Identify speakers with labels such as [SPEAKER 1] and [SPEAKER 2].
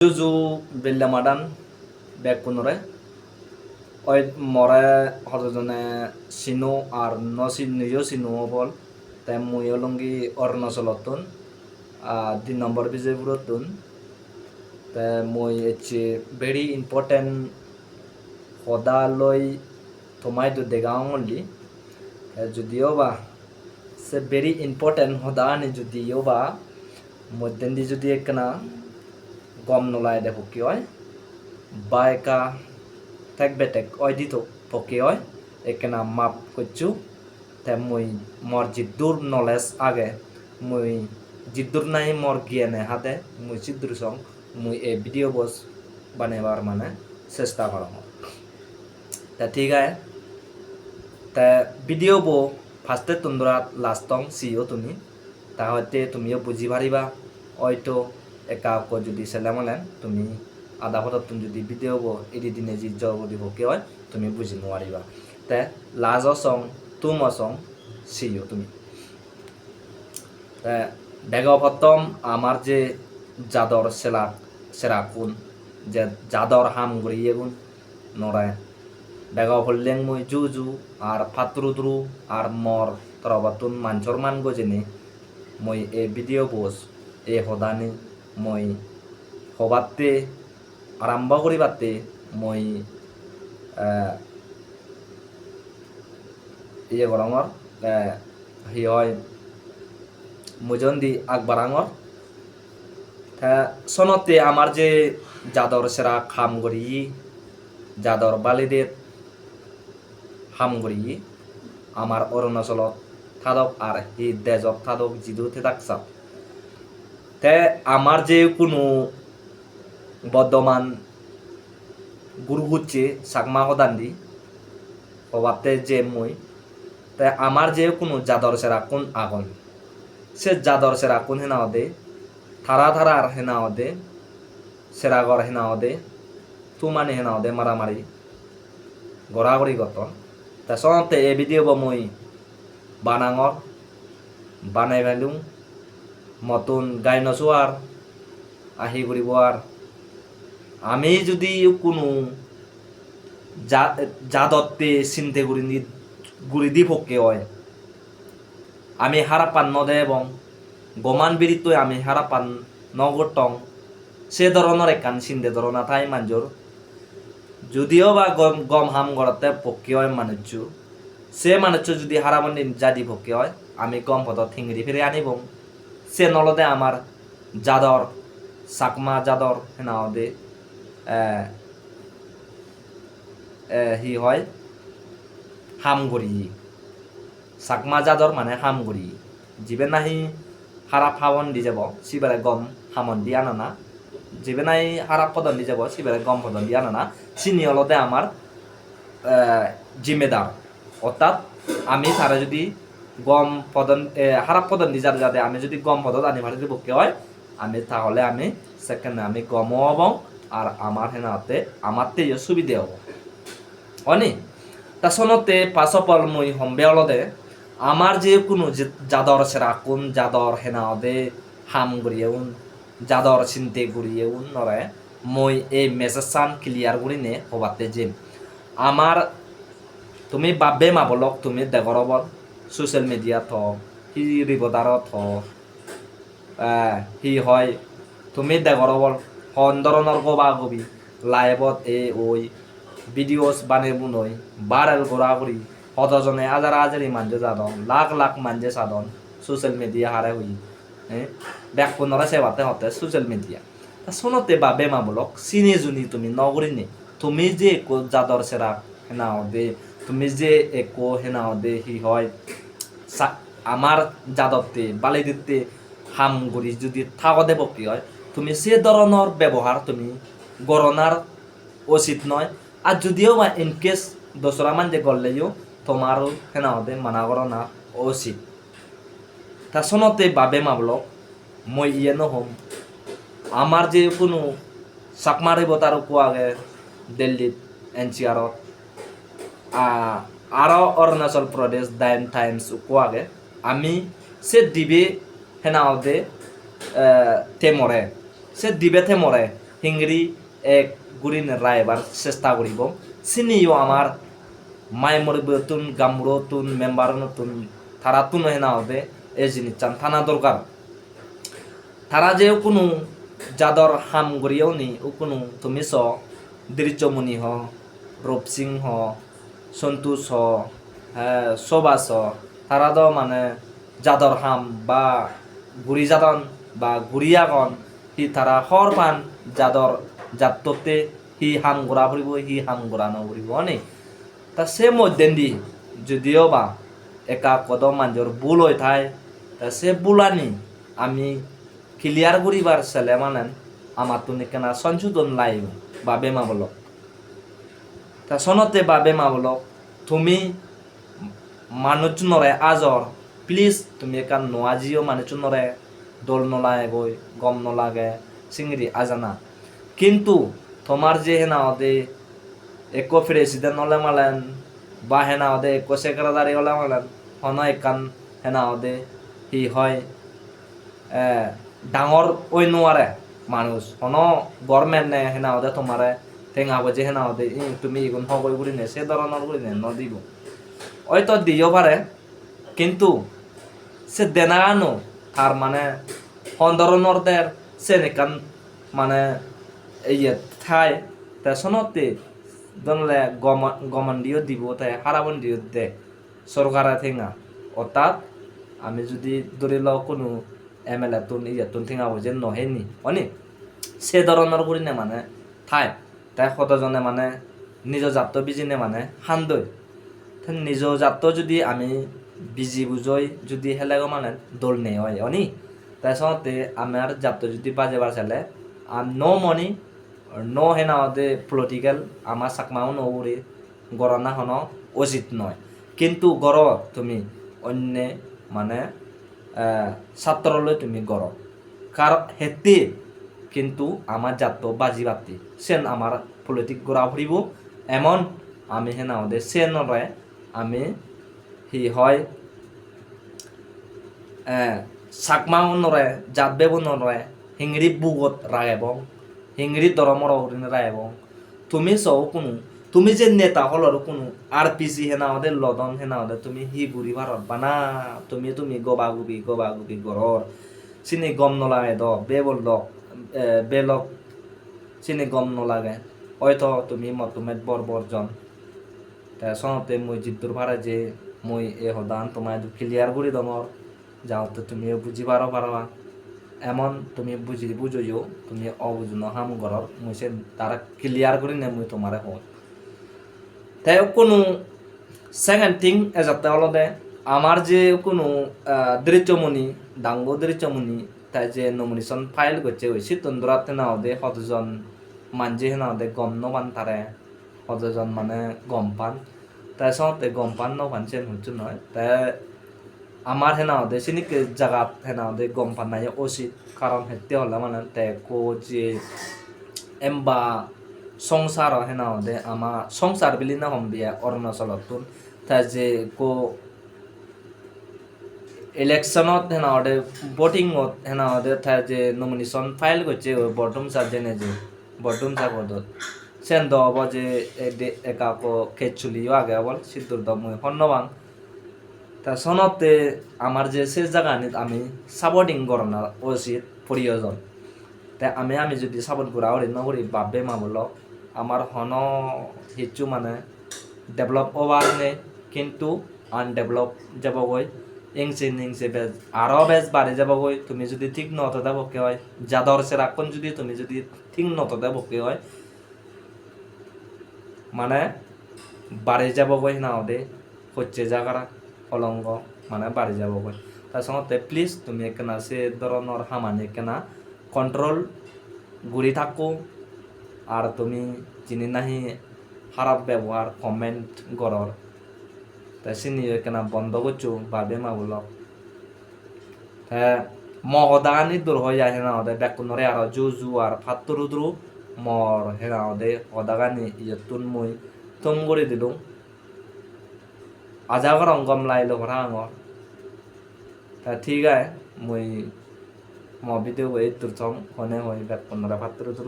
[SPEAKER 1] Juju Villamadan Bekunore Oid More Hodone Sinu ar no Sinuyo Sinu bol Temuyolongi or Nosolotun the number Bizevurutun the Moy very important Hodaloi Tomaido Degang only Judioba se very important Hodani Judioba Modendi Judiekana gom nolai de pokioy baika tek betek oy dito pokioy ekena map kuchu te mui mor jidur knowledge age mui jidur nai mor giene hade mui jidur song mui e video bos banebar মানে চেষ্টা করম তা ঠিক আছে তা video বো ফার্স্টে তোমরা লাস্টং CO তুমি তাহলে তুমিও বুঝি পারিবা হয়তো একা যদি সেলামলেন তুমি আধা ফটো তুমি যদি ভিডিও বো এডিটিংয়ে যে জব দিব কে হয় তুমি বুঝি নোৱাৰিবা তে লাজ সং তুম সং সিও তুমি তে বেগা প্রথম আমার যে জাদর সেরাকুন যে জাদর হাম গরিয়েগুন নরায় বেগা ফললেং মই জুজু আর ফাত্রুদ্রু আর মর তরবাতুন মানচর মান গজেনে মই এ ভিডিও পোস এ হদানি মই হবাতে আরম্ভ করিবাতে মই ইয়ে গরঙর হি হয় মুজন্দি আকবরাঙর সনতে আমার যে জাদর সেরা খাম গড়ি জাদর বালিদের হাম গড়ি আমার অরুণাচলত থাদক আর হি দেজক থাদক জিদু থাকসাপ তে আমার যে কোনো বর্ধমান গুরু হচ্ছে সাকমা হদান্দি হবাতে যে মই তাই আমার যে কোনো জাদর সেরা কোন আগন সে জাদর সেরা কোন হেনাও দে থারা থারা আর হেনাও দে সেরাগর হেনাও দে তুমানি হেনাও দে মারামারি গড়াগড়ি গতন তা সনতে এ ভিডিও মই বানাঙর বানাই ভেলুম মতন গাইনসোয়ার আহি করিব আর আমি যদি কোনো জাদতে চিন্তে গুড়ি দি পক্ষে হয় আমি হারাপান নদে এবং গমান বিরিত আমি হারাপান নগটং সে ধরনের একান চিন্তে ধরনা থাই মানজোর যদিও বা গম হাম গড়াতে পক্ষে হয় মানুষ সে মানুষ যদি হারাবন্দিন জাদি পক্ষে হয় আমি গম পদ ঠিংরি ফিরে আনিব সে নলদে আমার জাদর সাকমা জাদর হেনাও দে হি হয় হামগড়ি সাকমা জাদর মানে হামগড়ি জিবে নাহি হারাপ হাওন দি যাব সিবারে গম হামন দি আনানা জিবে নাহি হারাপ পদন দি যাব সিবারে গম পদন দি আনানা চিনি অলদে আমার জিম্মেদার অর্থাৎ আমি তারা যদি গম পদন হারাপ পদন দি যাতে আমি যদি গম পদন আনি ভারতের পক্ষে হয় আমি তাহলে আমি সেকেন্ডে আমি গমও হব আর আমার হেনাতে আমারতে সুবিধে হব অনি তা সনতে পাশপল মই হম্বে অলদে আমার যে কোনো জাদর সেরা কোন জাদর হেনাওদে হাম গড়িয়েউন জাদর চিন্তে গড়িয়েউন নরে মই এই মেসেজ ক্লিয়ার করি নে হবাতে যে আমার তুমি বাবে মাবলক তুমি দেগরবর সোশ্যাল মিডিয়া থ হি রিবদারত থ হি হয় তুমি দেগরবর হন্দরনর গবা গবি লাইভত ওই ভিডিওস বানাবো নই ভাইরাল করা করি হতজনে হাজার হাজারি মানজে সাধন লাখ লাখ মানজে সাধন সোশ্যাল মিডিয়া হারে হই দেখ কোনরা সেবাতে হতে সোশ্যাল মিডিয়া শোনতে বা বেমামূলক চিনি জুনি তুমি নগরিনে তুমি যে একো জাদর সেরা হেনাও দে তুমি যে একো হেনাও দে হি হয় আমার জাদতে বালি দিতে হাম গড়ি যদি থাকতে পক্ষী হয় তুমি সে ধরনের ব্যবহার তুমি গণনার উচিত নয় আর যদিও বা ইনকেস দোসরা মান যে গড়লেও তোমারও হেনাওদে মানা গণনা উচিত তা শোনতে বাবে মাবলক মই ইয়ে নহম আমার যে কোনো চাকমারিব তার কোয়াগে দিল্লিত এনসিআরত আরও অরুণাচল প্রদেশ 9 টাইমস কোয়াগে আমি সে দিবে হেনাওদে তেমরে সে দিবে তেমরে হিংরি এক গুড়িন রায়বার চেষ্টা করিব চিনিও আমার মাই মরিব তুন গামুরো তুন মেম্বার নতুন তারা তুন হেনা হবে এই জিনিস চান থানা দরকার তারা যে কোনো যাদর হাম গড়িয়েও নি ও কোনো তুমি স দৃশ্যমণি হ রূপসিং হ সন্তোষ হ হ্যাঁ সবাস তারা তো মানে যাদর হাম বা গুড়ি যাদন বা গুড়িয়াগন হি তারা হর পান যাদর জাততে হি হাম গোড়া ফুরিব হি হাম গোড়া নফুরিব অনেক তা সে মধ্যেন্দি যদিও বা একা কদম মাঞ্জর ভুল হয়ে থাকে তা সে বুলানি আমি ক্লিয়ার করিবার ছেলে মানেন আমার তুমি কেনা সংশোধন লাইব বা বেমা বলো তা সনতে বা বেমা বলো তুমি মানুষ নরে আজর প্লিজ তুমি একা নোয়াজিও মানুষ নরে দোল নলায় গই গম নলাগে চিংড়ি আজানা কিন্তু তোমার যে হেনা ওদে একো প্রেসিডেন্ট হলে মালেন বা হেনা ওদে একো সেক্রেটারি হলে মালেন হন একান হেনা ওদে হি হয় ডাঙর ওই নোয়ারে মানুষ হন গভর্নমেন্ট নে হেনা ওদে তোমারে টেঙাবো যে হেনা ওদে তুমি এগুন হগই করি নে সে ধরনের করি নে নদিব হয়তো দিও পারে কিন্তু সে দেনানো তার মানে ধরনের সে নেকান মানে ইয়ে ঠাই তা শোনতে দনলে গমন্ডিও দিব তাই হারাবন্ডিও দে সরকারে থেঙা অর্থাৎ আমি যদি ধরে লও কোনো MLA তুন ইয়ে তুন থেঙাবো যে নহেনি অনি সে ধরনের করি নে মানে ঠাই তাই কতজনে মানে নিজ জাত বিজিনে মানে হান্দই নিজ জাত যদি আমি বিজি বুঝই যদি হেলাগো মানে দোল নেই হয় অনি তাই সতে আমার জাত যদি বাজেবার চালে নো মনি নো হেনা দে পলিটিক্যাল আমার চাকমাও নৌরে গড়না হন উচিত নয় কিন্তু গড় তুমি অন্য মানে ছাত্রলৈ তুমি গড় কার হেতে কিন্তু আমার জাত বাজি বাতি সেন আমার পলিটিক গড়া ফুরিব এমন আমি হেনা দে সেনরে আমি হি হয় চাকমা নরে জাত বেব নরে হিংরি বুগত রায়বং হিংরি দরমর রায়বং তুমি সৌ কোনো তুমি যে নেতা হলর কোনো RPC হেনা ওদের লদন হেনা ওদের তুমি হি গুড়ি ভারত বানা তুমি গবাগুবি গরর চিনি গম নলাগে দ বেবল দক বেলক চিনি গম নলাগে হয়তো তুমি মতমেট বরজন তা সনতে মই জিদ্দুর ভাড়া যে মই এ হদান তোমায় ক্লিয়ার করি দমর যাওতে তুমিও বুঝি পারবা এমন তুমি বুঝিও তুমি অবুঝনো হাম ঘরর মুই সে তারা ক্লিয়ার করি নে মুই তোমারে হল তাই কোনো সেকেন্ড থিং এজাতে হলো দে আমার যে কোনো দৃশ্যমণি ডাঙ্গ দৃশ্যমণি তাই যে নমিনেশন ফাইল করছে ওই সিতন্দ্রাত নাও দে কতজন মানজি নাও দে গম নবান তারে কতজন মানে গম পান তাই সতে গম পান নবান চেন হচ্ছে নয় তাই আমার হেনাও দে সিনিকে জাগাত হেনাও দে গম পান নাই উচিত কারণ হেতে হলে মানে তে কো যে এমবা সংসার হেনাও দে আমার সংসার বিলি না হম বিয়া অরুণাচলত তাই যে কো ইলেকশনত হেনাও দে ভোটিংত হেনাও দে তাই যে নমিনেশন ফাইল করছে বর্ডুম সার জেনে যে বর্ডুম সার পদত সেন দ হব যে একা কো খেচুলিও আগে বল সিদ্ধুর দ মুই হন্নবাং তা সনতে আমার যে সে জায়গানিত আমি সাপোর্টিং করনা উচিত প্রয়োজন তাই আমি যদি সাপোর্ট করা হরি নকরি বাপে মা বলো আমার হন হিচু মানে ডেভেলপ ওভার নে কিন্তু আনডেভেলপ যাবগৈ ইংসে বেজ আরও বেজ বাড়ি যাবগৈ তুমি যদি ঠিক নতদা বকে হয় যাদর সেরাক্ষণ যদি তুমি যদি ঠিক নতদা বকে হয় মানে বাড়ি যাবগৈ না দে হচ্ছে জায়গারা অলঙ্গ মানে বাড়ি যাবগৈ তার সঙ্গে প্লিজ তুমি কেনা সে ধরনের হামানি কেনা কন্ট্রোল ঘুরি থাকো আর তুমি চিনি নাহি খারাপ ব্যবহার কমেন্ট গড়র তাই চিনি কেনা বন্ধ করছো বাবে মাগুলক হ্যাঁ মহদানি দূর হয়ে যায় হেনা ওদের বেকুনরে আর জু আর ফাত্তরুদ্রু মর হেনা ওদের হদাগানি ইয়ে তুন মুই তুম করে দিলুম আজাগর অঙ্গম লাইলো ভরা আঙর তা ঠিক আছে মুই ভিডিও এই তুরছম হনে হই বেকুনরে ফাত্তরুদ্রু